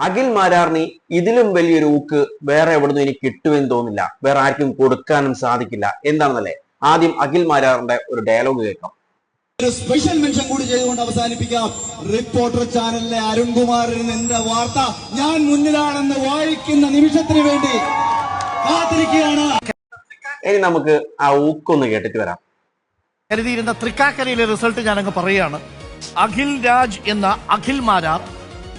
അഖിൽ മാരാറിന് ഇതിലും വലിയൊരു ഊക്ക് വേറെ എവിടുന്ന് എനിക്ക് കിട്ടുമെന്ന് തോന്നില്ല, വേറെ ആർക്കും കൊടുക്കാനും സാധിക്കില്ല എന്താണെന്നല്ലേ. ആദ്യം അഖിൽ മാരാറിന്റെ ഒരു ഡയലോഗ് കേൾക്കാം. ഒരു സ്പെഷ്യൽ മെൻഷൻ കൂടി ചെയ്തുകൊണ്ട് അവസാനിപ്പിക്കാം. റിപ്പോർട്ടർ ചാനലിലെ അരുൺകുമാറിന് എന്റെ വാർത്ത ഞാൻ മുന്നിലാണെന്ന് വായിക്കുന്ന നിമിഷത്തിന് വേണ്ടി കാത്തിരിക്കുകയാണ്. ഇനി നമുക്ക് ആ ഊക്കൊന്ന് കേട്ടിട്ട് വരാം. കരുതിയിരുന്ന തൃക്കാക്കരയിലെ റിസൾട്ട് ഞാനങ്ങ് പറയുകയാണ്. അഖിൽ രാജ് എന്ന അഖിൽ മാരാർ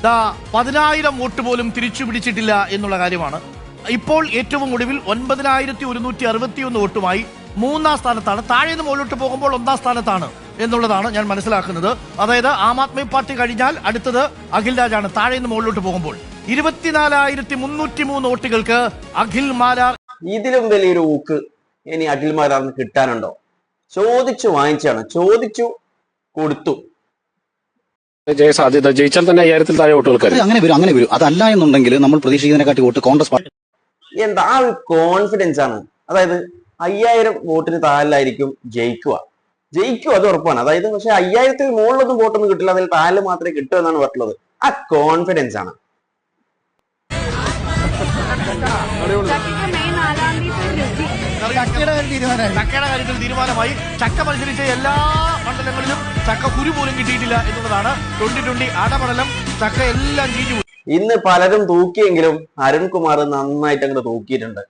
10,000 വോട്ട് പോലും തിരിച്ചു പിടിച്ചിട്ടില്ല എന്നുള്ള കാര്യമാണ്. ഇപ്പോൾ ഏറ്റവും ഒടുവിൽ 9,161 വോട്ടുമായി 3ാം സ്ഥാനത്താണ്. താഴെ നിന്ന് മുകളിലോട്ട് പോകുമ്പോൾ 1ാം സ്ഥാനത്താണ് എന്നുള്ളതാണ് ഞാൻ മനസ്സിലാക്കുന്നത്. അതായത് ആം ആദ്മി പാർട്ടി കഴിഞ്ഞാൽ അടുത്തത് അഖിൽ രാജാണ് താഴെ നിന്ന് മുകളിലോട്ട് പോകുമ്പോൾ. 24,303 വോട്ടുകൾക്ക് അഖിൽ മാരാർ. ഇതിലും വലിയൊരു ഊക്ക് ഇനി അഖിൽ മാരാറിന് കിട്ടാനുണ്ടോ? ചോദിച്ചു വാങ്ങിച്ചാണ്, ചോദിച്ചു കൊടുത്തു. സാധ്യത ജയിച്ചാൽ തന്നെ 1000-ൽ താഴെ വോട്ടുകൾക്ക് അങ്ങനെ വരും. അതല്ല എന്നുണ്ടെങ്കിൽ നമ്മൾ പ്രതീക്ഷിക്കുന്നതിനെക്കാട്ടി വോട്ട് കോൺഗ്രസ് പാർട്ടി. എന്താ ആ ഒരു കോൺഫിഡൻസ് ആണ്. അതായത് 5000 വോട്ടിന് താഴെയായിരിക്കും ജയിക്കുക, അത് ഉറപ്പാണ്. അതായത് പക്ഷെ 5000-ൽ മുകളിലൊന്നും വോട്ടൊന്നും കിട്ടില്ല, അതിൽ താഴെ മാത്രമേ കിട്ടൂ എന്നാണ് പറഞ്ഞിട്ടുള്ളത്. ആ കോൺഫിഡൻസ് ആണ്. ചക്കയുടെ കാര്യത്തിൽ തീരുമാനമായി. ചക്ക മത്സരിച്ച എല്ലാ മണ്ഡലങ്ങളിലും ചക്ക കുരു പോലും കിട്ടിയിട്ടില്ല എന്നുള്ളതാണ്. 2020 ആടമണ്ഡലം ചക്ക എല്ലാം ചീഞ്ഞു. ഇന്ന് പലരും തൂക്കിയെങ്കിലും അരുൺകുമാർ നന്നായിട്ട് അങ്ങോട്ട് തൂക്കിയിട്ടുണ്ട്.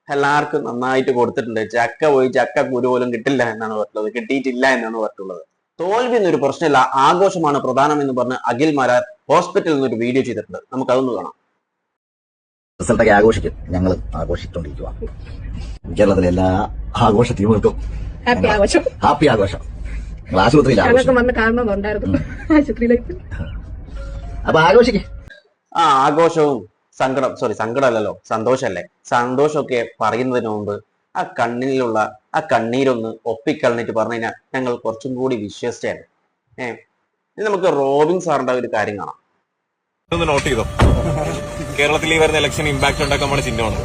എല്ലാവർക്കും നന്നായിട്ട് കൊടുത്തിട്ടുണ്ട്. ചക്ക പോയി ചക്ക കുരു പോലും കിട്ടില്ല എന്നാണ് പറഞ്ഞിട്ടുള്ളത്, കിട്ടിയിട്ടില്ല എന്നാണ് പറഞ്ഞിട്ടുള്ളത്. തോൽവി എന്നൊരു പ്രശ്നമില്ല, ആഘോഷമാണ് പ്രധാനം എന്ന് പറഞ്ഞ് അഖിൽ മാരാർ ഹോസ്പിറ്റലിൽ നിന്ന് ഒരു വീഡിയോ ചെയ്തിട്ടുണ്ട്. നമുക്ക് അതൊന്ന് കാണാം. റിസൾട്ടൊക്കെ ആഘോഷിക്കും, ഞങ്ങൾ ആഘോഷിച്ചുകൊണ്ടിരിക്കുക. കേരളത്തിലെ എല്ലാ ആഘോഷ ടീമുകൾക്കും ഹാപ്പി ആഘോഷം. ആശുപത്രിയിൽ അപ്പൊ ആഘോഷിക്കും. ആഘോഷവും സങ്കടമല്ലല്ലോ, സന്തോഷല്ലേ. സന്തോഷമൊക്കെ പറയുന്നതിന് മുമ്പ് ആ കണ്ണിലുള്ള ആ കണ്ണീരൊന്ന് ഒപ്പിക്കളഞ്ഞിട്ട് പറഞ്ഞു കഴിഞ്ഞാൽ ഞങ്ങൾ കുറച്ചും കൂടി വിശ്വസിച്ചാണ്. ഇനി നമുക്ക് റോബിൻ സാറിന്റെ ഒരു കാര്യം കാണാം. നോട്ട് ചെയ്തോ, കേരളത്തിൽ ഈ വരുന്ന ഇലക്ഷൻ ഇമ്പാക്ട് ഉണ്ടാക്കാൻ വേണ്ടി ചിഹ്നമാണ്.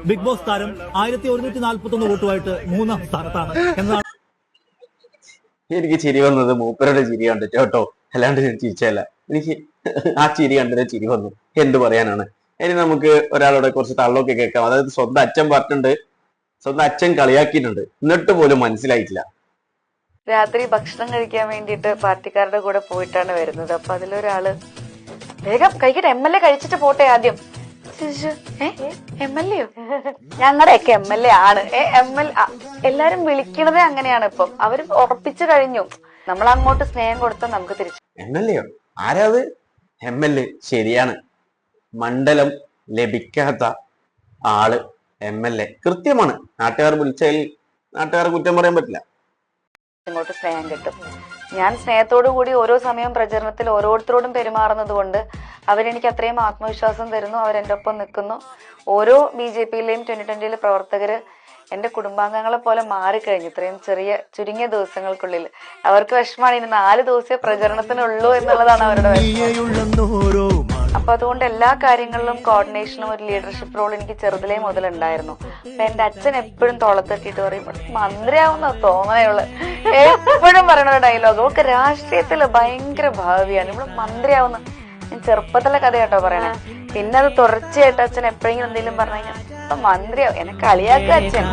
ബിഗ് ബോസ് താരം 1141 വോട്ടുമായിട്ട് 3ാം സ്ഥാനത്താണ് എന്നാണ്. എനിക്ക് ചിരി വന്നത് മൂപ്പരുടെ ചിരി കണ്ടിട്ട് കേട്ടോ, അല്ലാണ്ട് ഞാൻ ചിരിച്ചല്ല. എനിക്ക് ആ ചിരി കണ്ടിട്ട് ചിരി വന്നു. എന്ത് പറയാനാണ്. ഇനി നമുക്ക് ഒരാളുടെ കുറച്ച് തള്ളൊക്കെ കേൾക്കാം. അതായത് സ്വന്തം അച്ഛൻ പറഞ്ഞിട്ടുണ്ട്, സ്വന്തം അച്ഛൻ കളിയാക്കിയിട്ടുണ്ട്, എന്നിട്ട് പോലും മനസ്സിലായിട്ടില്ല. രാത്രി ഭക്ഷണം കഴിക്കാൻ വേണ്ടിയിട്ട് പാർട്ടിക്കാരുടെ കൂടെ പോയിട്ടാണ് വരുന്നത്. അപ്പൊ അതിലൊരാള് വേഗം കഴിക്കട്ടെ, MLA കഴിച്ചിട്ട് പോട്ടെ ആദ്യം. MLA-യോ? ഞങ്ങളുടെയൊക്കെ MLA ആണ്. എല്ലാരും വിളിക്കണതേ അങ്ങനെയാണ്. ഇപ്പം അവര് ഉറപ്പിച്ചു കഴിഞ്ഞു. നമ്മൾ അങ്ങോട്ട് സ്നേഹം കൊടുത്താൽ നമുക്ക് തിരിച്ചു. MLA-യോ? ആരാത്? MLA. ശരിയാണ്, മണ്ഡലം ലഭിക്കാത്ത ആള് MLA. കൃത്യമാണ്. നാട്ടുകാർ വിളിച്ചാൽ നാട്ടുകാർ കുറ്റം പറയാൻ പറ്റില്ല. ഇങ്ങോട്ട് സ്നേഹം കിട്ടും. ഞാൻ സ്നേഹത്തോടു കൂടി ഓരോ സമയം പ്രചരണത്തിൽ ഓരോരുത്തരോടും പെരുമാറുന്നത് കൊണ്ട് അവരെനിക്ക് അത്രയും ആത്മവിശ്വാസം തരുന്നു. അവരെന്റെ ഒപ്പം നിൽക്കുന്നു. ഓരോ BJP-യിലെയും 2020-ലെ പ്രവർത്തകര് എന്റെ കുടുംബാംഗങ്ങളെ പോലെ മാറിക്കഴിഞ്ഞു ഇത്രയും ചുരുങ്ങിയ ദിവസങ്ങൾക്കുള്ളിൽ. അവർക്ക് വിഷമാണ് ഇനി 4 ദിവസമേ പ്രചരണത്തിനുള്ളൂ എന്നുള്ളതാണ് അവരുടെ വിഷമം. അപ്പൊ അതുകൊണ്ട് എല്ലാ കാര്യങ്ങളിലും കോർഡിനേഷനും ഒരു ലീഡർഷിപ്പ് റോൾ എനിക്ക് ചെറുതിലേ മുതലുണ്ടായിരുന്നു. അപ്പൊ എന്റെ അച്ഛൻ എപ്പോഴും തോളത്തട്ടിട്ട് പറയും, മന്ത്രിയാവുന്ന തോന്നണേയുള്ളു. എപ്പോഴും പറയുന്ന ഒരു ഡയലോഗ്. ഒക്കെ രാഷ്ട്രീയത്തില് ഭയങ്കര ഭാവിയാണ്, ഇവിടെ മന്ത്രിയാവുന്ന. ഞാൻ ചെറുപ്പത്തിലെ കഥ കേട്ടോ പറയണേ. പിന്നെ അത് തുടർച്ചയായിട്ട് അച്ഛൻ എപ്പോഴെങ്കിലും എന്തെങ്കിലും പറഞ്ഞു കഴിഞ്ഞാൽ ഇപ്പൊ മന്ത്രിയാവും, എന്നെ കളിയാക്കുക അച്ഛൻ.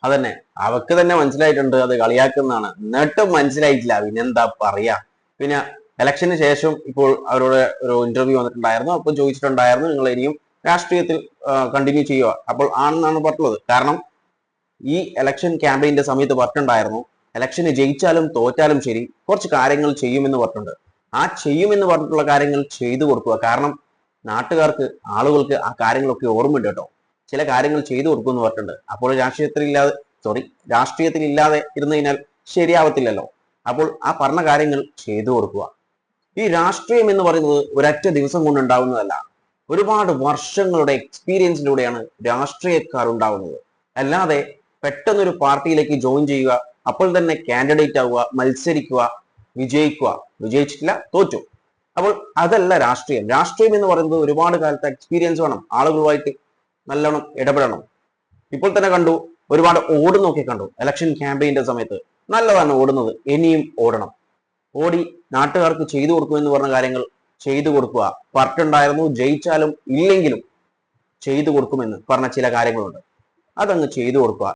അതന്നെ, അവക്ക് തന്നെ മനസ്സിലായിട്ടുണ്ട് അത് കളിയാക്കുന്നതാണ്. എന്നിട്ടും മനസ്സിലായിട്ടില്ല, പിന്നെന്താ പറയാ. പിന്നെ ഇലക്ഷന് ശേഷം ഇപ്പോൾ അവരോട് ഒരു ഇന്റർവ്യൂ വന്നിട്ടുണ്ടായിരുന്നു. അപ്പോൾ ചോദിച്ചിട്ടുണ്ടായിരുന്നു, നിങ്ങൾ ഇനിയും രാഷ്ട്രീയത്തിൽ കണ്ടിന്യൂ ചെയ്യുക. അപ്പോൾ ആണെന്നാണ് പറഞ്ഞത്. കാരണം ഈ ഇലക്ഷൻ ക്യാമ്പയിന്റെ സമയത്ത് പറഞ്ഞിട്ടുണ്ടായിരുന്നു, ഇലക്ഷന് ജയിച്ചാലും തോറ്റാലും ശരി കുറച്ച് കാര്യങ്ങൾ ചെയ്യുമെന്ന് പറഞ്ഞിട്ടുണ്ട്. ആ ചെയ്യുമെന്ന് പറഞ്ഞിട്ടുള്ള കാര്യങ്ങൾ ചെയ്തു കൊടുക്കുക. കാരണം നാട്ടുകാർക്ക്, ആളുകൾക്ക് ആ കാര്യങ്ങളൊക്കെ ഓർമ്മയുണ്ട് കേട്ടോ. ചില കാര്യങ്ങൾ ചെയ്തു കൊടുക്കുമെന്ന് പറഞ്ഞിട്ടുണ്ട്. അപ്പോൾ രാഷ്ട്രീയത്തിൽ ഇല്ലാതെ ഇരുന്നു കഴിഞ്ഞാൽ ശരിയാവത്തില്ലല്ലോ. അപ്പോൾ ആ പറഞ്ഞ കാര്യങ്ങൾ ചെയ്തു കൊടുക്കുക. ഈ രാഷ്ട്രീയം എന്ന് പറയുന്നത് ഒരൊറ്റ ദിവസം കൊണ്ട് ഉണ്ടാവുന്നതല്ല. ഒരുപാട് വർഷങ്ങളുടെ എക്സ്പീരിയൻസിലൂടെയാണ് രാഷ്ട്രീയക്കാർ ഉണ്ടാവുന്നത്. അല്ലാതെ പെട്ടെന്നൊരു പാർട്ടിയിലേക്ക് ജോയിൻ ചെയ്യുക, അപ്പോൾ തന്നെ കാൻഡിഡേറ്റ് ആവുക, മത്സരിക്കുക, വിജയിക്കുക, വിജയിച്ചിട്ടില്ല, തോറ്റു. അപ്പോൾ അതല്ല രാഷ്ട്രീയം. രാഷ്ട്രീയം എന്ന് പറയുന്നത് ഒരുപാട് കാലത്തെ എക്സ്പീരിയൻസ് വേണം, ആളുകളുമായിട്ട് നല്ലോണം ഇടപെടണം. ഇപ്പോൾ തന്നെ കണ്ടു, ഒരുപാട് ഓടുന്നൊക്കെ കണ്ടു ഇലക്ഷൻ ക്യാമ്പയിന്റെ സമയത്ത്. നല്ലതാണ് ഓടുന്നത്, ഇനിയും ഓടണം. ഓടി നാട്ടുകാർക്ക് ചെയ്തു കൊടുക്കുമെന്ന് പറഞ്ഞ കാര്യങ്ങൾ ചെയ്തു കൊടുക്കുക. പാർട്ടുണ്ടായിരുന്നു, ജയിച്ചാലും ഇല്ലെങ്കിലും ചെയ്തു കൊടുക്കുമെന്ന് പറഞ്ഞ ചില കാര്യങ്ങളുണ്ട്. അതങ്ങ് ചെയ്തു കൊടുക്കുക.